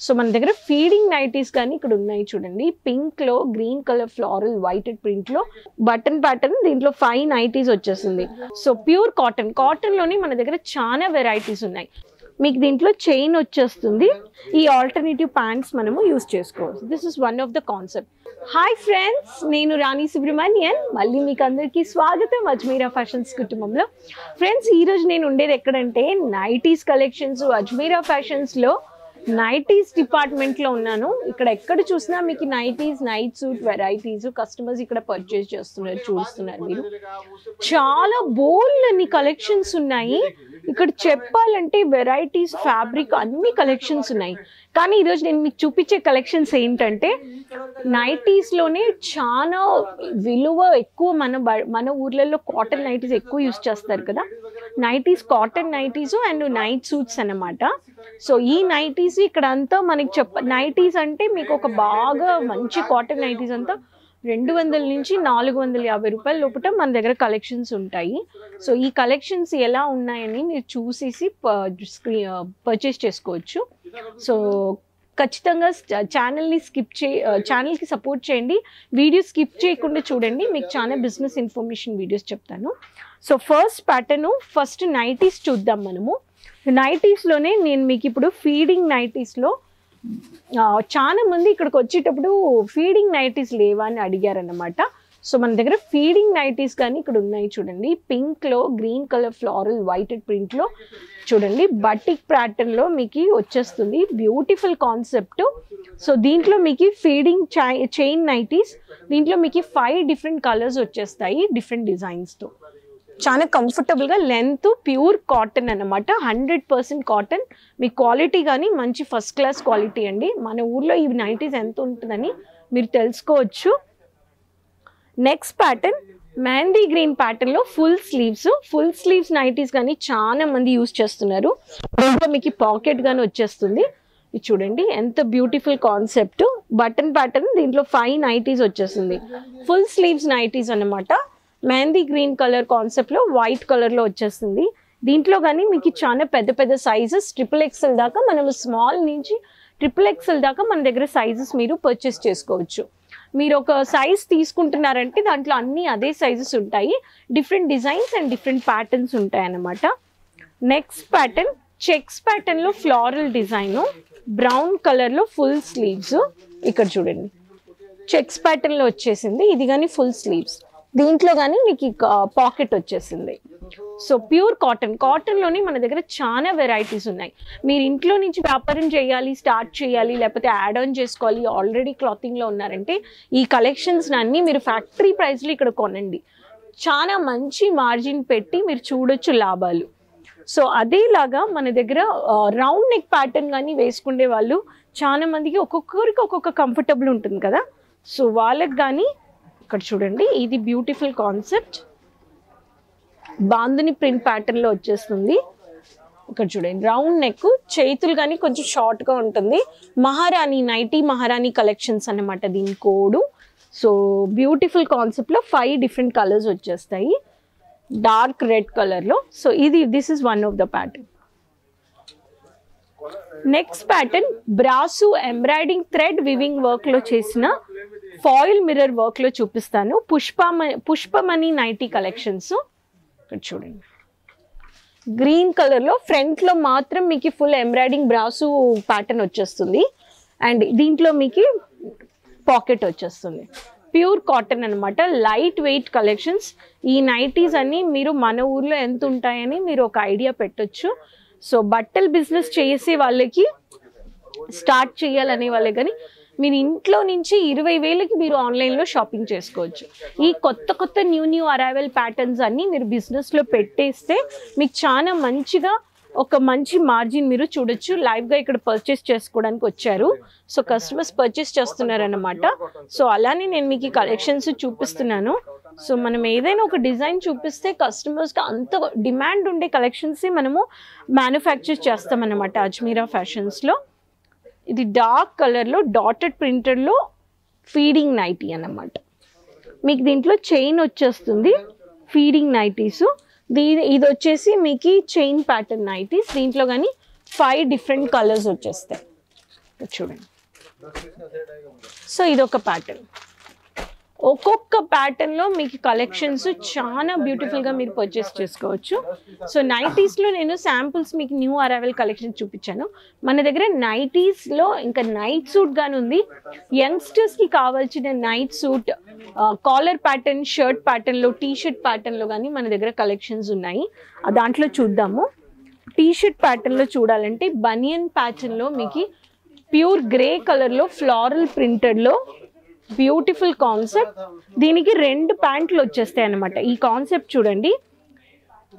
So మన దగ్గర feeding nighties కానీ ఇక్కడ ఉన్నాయి చూడండి. పింక్ లో green colour floral white print లో బటన్ ప్యాటర్న్, దీంట్లో 5 నైటీస్ వచ్చేసింది. సో ప్యూర్ కాటన్, కాటన్ లోని మన దగ్గర చాలా వెరైటీస్ ఉన్నాయి. మీకు దీంట్లో చైన్ వచ్చేస్తుంది. ఈ ఆల్టర్నేటివ్ ప్యాంట్స్ మనము యూస్ చేసుకోవచ్చు. This is one of the concept. Hi friends, నేను రాణి సుబ్రహ్మణ్యన్. మళ్ళీ మీకు అందరికీ స్వాగతం అజ్మీరా ఫ్యాషన్స్ కుటుంబంలో. ఫ్రెండ్స్, ఈరోజు నేను ఉండేది ఎక్కడంటే నైటీస్ కలెక్షన్స్ అజ్మీరా ఫ్యాషన్స్లో నైటీస్ డిపార్ట్మెంట్లో ఉన్నాను. ఇక్కడ ఎక్కడ చూసినా మీకు nighties, night suit varieties customers ఇక్కడ పర్చేస్ చేస్తున్నారు, చూస్తున్నారు. మీరు చాలా బోల్డ్ అన్ని కలెక్షన్స్ ఉన్నాయి ఇక్కడ. చెప్పాలంటే వెరైటీస్, ఫ్యాబ్రిక్ అన్ని కలెక్షన్స్ ఉన్నాయి. కానీ ఈరోజు నేను మీకు చూపించే కలెక్షన్స్ ఏంటంటే నైటీస్లోనే చాలా విలువ ఎక్కువ. మన ఊర్లలో కాటన్ నైటీస్ ఎక్కువ యూజ్ చేస్తారు కదా. Nighties, cotton nighties and night suits అన్నమాట. సో ఈ నైటీస్ ఇక్కడ అంతా మనకి నైటీస్ అంటే మీకు ఒక బాగా మంచి కాటన్ నైటీస్ అంతా 200 నుంచి 450 రూపాయల లోపల మన దగ్గర కలెక్షన్స్ ఉంటాయి. సో ఈ కలెక్షన్స్ ఎలా ఉన్నాయని మీరు చూసేసి పర్చేస్ చేసుకోవచ్చు. సో ఖచ్చితంగా ఛానల్కి సపోర్ట్ చేయండి. వీడియో స్కిప్ చేయకుండా చూడండి, మీకు చాలా బిజినెస్ ఇన్ఫర్మేషన్ వీడియోస్ చెప్తాను. సో ఫస్ట్ నైటీస్ చూద్దాం మనము. నైటీస్లోనే నేను మీకు ఇప్పుడు ఫీడింగ్ నైటీస్లో చాలా మంది ఇక్కడికి వచ్చేటప్పుడు ఫీడింగ్ నైటీస్ లేవా అని అడిగారన్నమాట. సో మన దగ్గర ఫీడింగ్ నైటీస్ కానీ ఇక్కడ ఉన్నాయి చూడండి. పింక్లో గ్రీన్ కలర్ ఫ్లోరల్ వైట్ ప్రింట్లో చూడండి, బటిక్ ప్యాటర్న్లో మీకు వచ్చేస్తుంది. Beautiful concept. సో దీంట్లో మీకు ఫీడింగ్ చైన్ నైటీస్, దీంట్లో మీకు 5 డిఫరెంట్ కలర్స్ వచ్చేస్తాయి డిఫరెంట్ డిజైన్స్తో. చాలా కంఫర్టబుల్గా, లెంత్ ప్యూర్ కాటన్ అన్నమాట. 100% కాటన్. మీ క్వాలిటీ కానీ మంచి ఫస్ట్ క్లాస్ క్వాలిటీ అండి. మన ఊర్లో ఈ నైటీస్ ఎంత ఉంటుందని మీరు తెలుసుకోవచ్చు. నెక్స్ట్ ప్యాటర్న్ మెహందీ గ్రీన్ ప్యాటర్న్లో ఫుల్ స్లీవ్స్ నైటీస్ కానీ చాలా మంది యూజ్ చేస్తున్నారు. దీంట్లో మీకు పాకెట్ కానీ వచ్చేస్తుంది. ఇది చూడండి ఎంత బ్యూటిఫుల్ కాన్సెప్ట్. బటన్ ప్యాటర్న్, దీంట్లో 5 నైటీస్ వచ్చేస్తుంది. ఫుల్ స్లీవ్స్ నైటీస్ అన్నమాట. మెహందీ గ్రీన్ కలర్ కాన్సెప్ట్లో వైట్ కలర్లో వచ్చేస్తుంది. దీంట్లో కానీ మీకు చాలా పెద్ద పెద్ద సైజెస్ XXL దాకా, మనం స్మాల్ నుంచి XXL దాకా మన దగ్గర సైజెస్ మీరు పర్చేస్ చేసుకోవచ్చు. మీరు ఒక సైజ్ తీసుకుంటున్నారంటే దాంట్లో అన్ని అదే సైజెస్ ఉంటాయి. Different designs and different patterns ఉంటాయి అన్నమాట. నెక్స్ట్ ప్యాటర్న్ చెక్స్ ప్యాటర్న్లో ఫ్లోరల్ డిజైన్, బ్రౌన్ కలర్లో ఫుల్ స్లీవ్స్. ఇక్కడ చూడండి చెక్స్ ప్యాటర్న్లో వచ్చేసింది. ఇది కానీ ఫుల్ స్లీవ్స్. దీంట్లో కానీ మీకు పాకెట్ వచ్చేసింది. సో ప్యూర్ కాటన్లోనే మన దగ్గర చాలా వెరైటీస్ ఉన్నాయి. మీరు ఇంట్లో నుంచి వ్యాపారం స్టార్ట్ చేయాలి, లేకపోతే యాడ్ ఆన్ చేసుకోవాలి, ఆల్రెడీ క్లాతింగ్లో ఉన్నారంటే ఈ కలెక్షన్స్ అన్నీ మీరు ఫ్యాక్టరీ ప్రైస్లో ఇక్కడ కొనండి. చాలా మంచి మార్జిన్ పెట్టి మీరు చూడొచ్చు లాభాలు. సో అదేలాగా మన దగ్గర రౌండ్ నెక్ ప్యాటర్న్ కానీ వేసుకునే వాళ్ళు చాలా మందికి ఒక్కొక్కరికి ఒక్కొక్క కంఫర్టబుల్ ఉంటుంది కదా. సో వాళ్ళకి కానీ ఇక్కడ చూడండి, ఇది బ్యూటిఫుల్ కాన్సెప్ట్. బాందిని ప్రింట్ ప్యాటర్న్లో వచ్చేస్తుంది. ఇక్కడ చూడండి రౌండ్ నెక్, చేతులు కానీ కొంచెం షార్ట్గా ఉంటుంది. మహారాణి కలెక్షన్స్ అన్నమాట దీని కోడ్. సో బ్యూటిఫుల్ కాన్సెప్ట్లో 5 డిఫరెంట్ కలర్స్ వచ్చేస్తాయి డార్క్ రెడ్ కలర్లో. So this is one of the pattern. Next pattern brasso embroidering thread weaving వర్క్లో చేసిన ఫాయిల్ మిర్రర్ వర్క్లో చూపిస్తాను. Pushpamani nighty collections. ఇక్కడ చూడండి గ్రీన్ కలర్లో ఫ్రంట్లో మాత్రం మీకు ఫుల్ ఎంబ్రాయిడింగ్ బ్రాసు ప్యాటర్న్ వచ్చేస్తుంది. అండ్ దీంట్లో మీకు పాకెట్ వచ్చేస్తుంది. ప్యూర్ కాటన్ అనమాట. Light weight collections. ఈ నైటీస్ అన్ని మీరు మన ఊర్లో ఎంత ఉంటాయని మీరు ఒక ఐడియా పెట్టొచ్చు. సో బట్టలు బిజినెస్ చేసే వాళ్ళకి, స్టార్ట్ చేయాలనే వాళ్ళకి కానీ మీరు ఇంట్లో నుంచి 20,000కి మీరు ఆన్లైన్లో షాపింగ్ చేసుకోవచ్చు. ఈ కొత్త న్యూ అరైవల్ ప్యాటర్న్స్ అన్నీ మీరు బిజినెస్లో పెట్టేస్తే మీకు చాలా మంచిగా ఒక మంచి మార్జిన్ మీరు చూడొచ్చు. లైవ్గా ఇక్కడ పర్చేస్ చేసుకోవడానికి వచ్చారు. సో కస్టమర్స్ పర్చేస్ చేస్తున్నారన్నమాట. సో అలానే నేను మీకు ఈ కలెక్షన్స్ చూపిస్తున్నాను. సో మనం ఏదైనా ఒక డిజైన్ చూపిస్తే కస్టమర్స్కి అంత డిమాండ్ ఉండే కలెక్షన్సే మనము మ్యానుఫ్యాక్చర్ చేస్తామన్నమాట అజ్మీరా ఫ్యాషన్స్లో. ఇది డార్క్ కలర్లో డాటెడ్ ప్రింటర్లో ఫీడింగ్ నైటీ అన్నమాట. మీకు దీంట్లో చైన్ వచ్చేస్తుంది. Feeding nighties. ఇది వచ్చేసి మీకు చైన్ ప్యాటర్న్ నైటీస్. దీంట్లో కానీ 5 డిఫరెంట్ కలర్స్ వచ్చేస్తాయి. చూడండి. సో ఇదొక ప్యాటర్న్. ఒక్కొక్క ప్యాటర్న్లో మీకు కలెక్షన్స్ చాలా బ్యూటిఫుల్గా మీరు పర్చేస్ చేసుకోవచ్చు. సో నైటీస్లో నేను శాంపుల్స్ మీకు న్యూ అరైవల్ కలెక్షన్ చూపించాను. మన దగ్గర నైటీస్లో ఇంకా నైట్ సూట్ గాని ఉంది. యంగ్స్టర్స్కి కావాల్సిన night suit, collar pattern, shirt ప్యాటర్న్లో, టీ షర్ట్ ప్యాటర్న్లో కానీ మన దగ్గర కలెక్షన్స్ ఉన్నాయి. దాంట్లో చూద్దాము. టీ షర్ట్ ప్యాటర్న్లో చూడాలంటే బనియన్ ప్యాటర్న్లో మీకు ప్యూర్ గ్రే కలర్లో ఫ్లారల్ ప్రింటెడ్లో బ్యూటిఫుల్ కాన్సెప్ట్. దీనికి 2 ప్యాంట్లు వచ్చేస్తాయి అన్నమాట. ఈ కాన్సెప్ట్ చూడండి.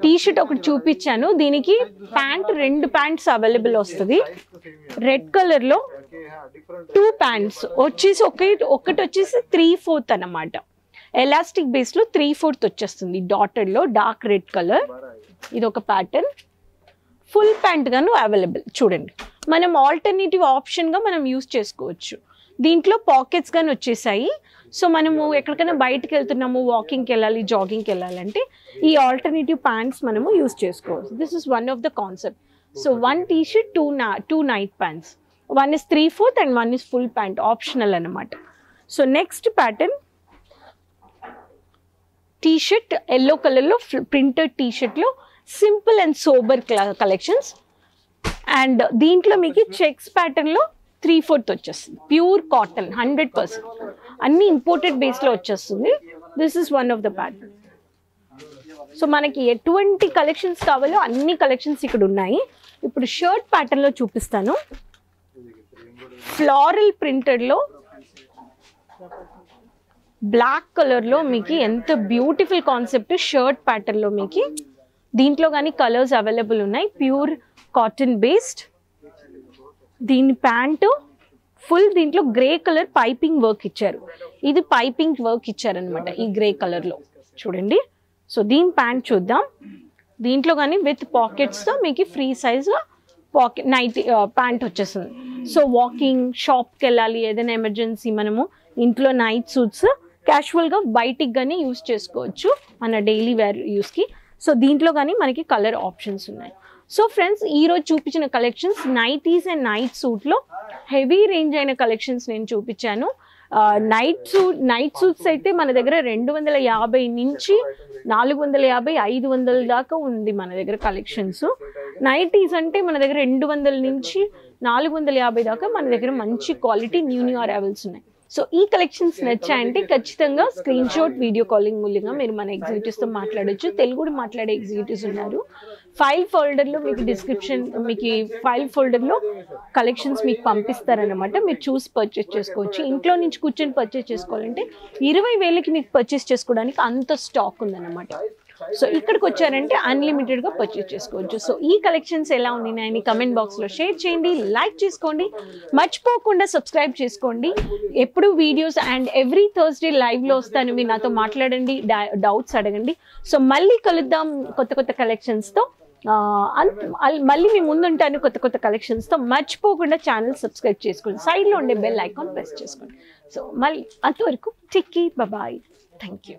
టీ షర్ట్ ఒకటి చూపించాను, దీనికి ప్యాంట్ 2 ప్యాంట్స్ అవైలబుల్ వస్తుంది. రెడ్ కలర్లో 2 ప్యాంట్స్ వచ్చేసి ఒకటి వచ్చేసి 3/4 అన్నమాట. ఎలాస్టిక్ బేస్లో 3/4 వచ్చేస్తుంది. డాటెడ్లో డార్క్ రెడ్ కలర్. ఇది ఒక ప్యాటర్న్. ఫుల్ ప్యాంట్ గాను అవైలబుల్. చూడండి, మనం ఆల్టర్నేటివ్ ఆప్షన్గా మనం యూజ్ చేసుకోవచ్చు. దీంట్లో పాకెట్స్ కానీ వచ్చేసాయి. సో మనము ఎక్కడికైనా బయటకు వెళ్తున్నాము, వాకింగ్కి వెళ్ళాలి, జాగింగ్కి వెళ్ళాలంటే ఈ ఆల్టర్నేటివ్ ప్యాంట్స్ మనము యూజ్ చేసుకోవచ్చు. This is one of the concept. So 1 T shirt, 2 night pants. 1 is 3/4 and 1 is full pant, optional అన్నమాట. So next pattern T shirt, yellow కలర్లో ప్రింటెడ్ టీ షర్ట్లో simple and sober collections. And దీంట్లో మీకు checks ప్యాటర్న్లో 3/4 వచ్చేస్తుంది. Pure cotton 100%, అన్ని imported బేస్లో వచ్చేస్తుంది. This is one of the pattern. So మనకి ఎటువంటి కలెక్షన్స్ కావాలో అన్ని కలెక్షన్స్ ఇక్కడ ఉన్నాయి. ఇప్పుడు షర్ట్ ప్యాటర్న్లో చూపిస్తాను. ఫ్లారల్ ప్రింటెడ్లో బ్లాక్ కలర్లో మీకు ఎంత బ్యూటిఫుల్ కాన్సెప్ట్. షర్ట్ ప్యాటర్న్లో మీకు దీంట్లో కానీ కలర్స్ అవైలబుల్ ఉన్నాయి. Pure cotton based. దీని ప్యాంటు ఫుల్, దీంట్లో గ్రే కలర్ పైపింగ్ వర్క్ ఇచ్చారు. ఇది పైపింగ్ వర్క్ ఇచ్చారనమాట ఈ గ్రే కలర్లో చూడండి. సో దీని ప్యాంట్ చూద్దాం. దీంట్లో కానీ విత్ పాకెట్స్తో మీకు ఫ్రీ సైజ్లో నైట్ ప్యాంట్ వచ్చేస్తుంది. సో వాకింగ్, షాప్కి వెళ్ళాలి, ఏదైనా ఎమర్జెన్సీ మనము ఇంట్లో నైట్ సూట్స్ క్యాజువల్గా బయటికి కానీ యూస్ చేసుకోవచ్చు మన డైలీ వేర్ యూస్కి. సో దీంట్లో కానీ మనకి కలర్ ఆప్షన్స్ ఉన్నాయి. సో ఫ్రెండ్స్, ఈరోజు చూపించిన కలెక్షన్స్ నైటీస్ అండ్ నైట్ సూట్లో హెవీ రేంజ్ అయిన కలెక్షన్స్ నేను చూపించాను. నైట్ సూట్స్ అయితే మన దగ్గర 250 నుంచి 450, 500 దాకా ఉంది మన దగ్గర కలెక్షన్స్. నైటీస్ అంటే మన దగ్గర 200 నుంచి 450 దాకా మన దగ్గర మంచి క్వాలిటీ న్యూ అరైవల్స్ ఉన్నాయి. సో ఈ కలెక్షన్స్ నచ్చాయంటే ఖచ్చితంగా స్క్రీన్ షాట్, వీడియో కాలింగ్ మూల్యంగా మీరు మన ఎగ్జిక్యూటివ్స్తో మాట్లాడచ్చు. తెలుగు మాట్లాడే ఎగ్జిక్యూటివ్స్ ఉన్నారు. ఫైల్ ఫోల్డర్లో మీకు మీకు ఫైల్ ఫోల్డర్లో కలెక్షన్స్ మీకు పంపిస్తారనమాట. మీరు చూసి పర్చేస్ చేసుకోవచ్చు. ఇంట్లో నుంచి కూర్చొని పర్చేస్ చేసుకోవాలంటే 20,000కి మీకు పర్చేస్ చేసుకోవడానికి అంత స్టాక్ ఉందన్నమాట. సో ఇక్కడికి వచ్చారంటే అన్లిమిటెడ్గా పర్చేస్ చేసుకోవచ్చు. సో ఈ కలెక్షన్స్ ఎలా ఉన్నాయని కమెంట్ బాక్స్లో షేర్ చేయండి, లైక్ చేసుకోండి, మర్చిపోకుండా సబ్స్క్రైబ్ చేసుకోండి. ఎప్పుడు వీడియోస్ అండ్ ఎవ్రీ థర్స్డే లైవ్లో వస్తాను. మీరు నాతో మాట్లాడండి, డౌట్స్ అడగండి. సో మళ్ళీ కలుద్దాం కొత్త కలెక్షన్స్తో. మళ్ళీ మీ ముందుంటాను కొత్త కలెక్షన్స్తో. మర్చిపోకుండా ఛానల్ సబ్స్క్రైబ్ చేసుకోండి, సైడ్లో ఉండే బెల్ ఐకాన్ ప్రెస్ చేసుకోండి. సో మళ్ళీ అంతవరకు టిక్కీ బాయ్. Thank you.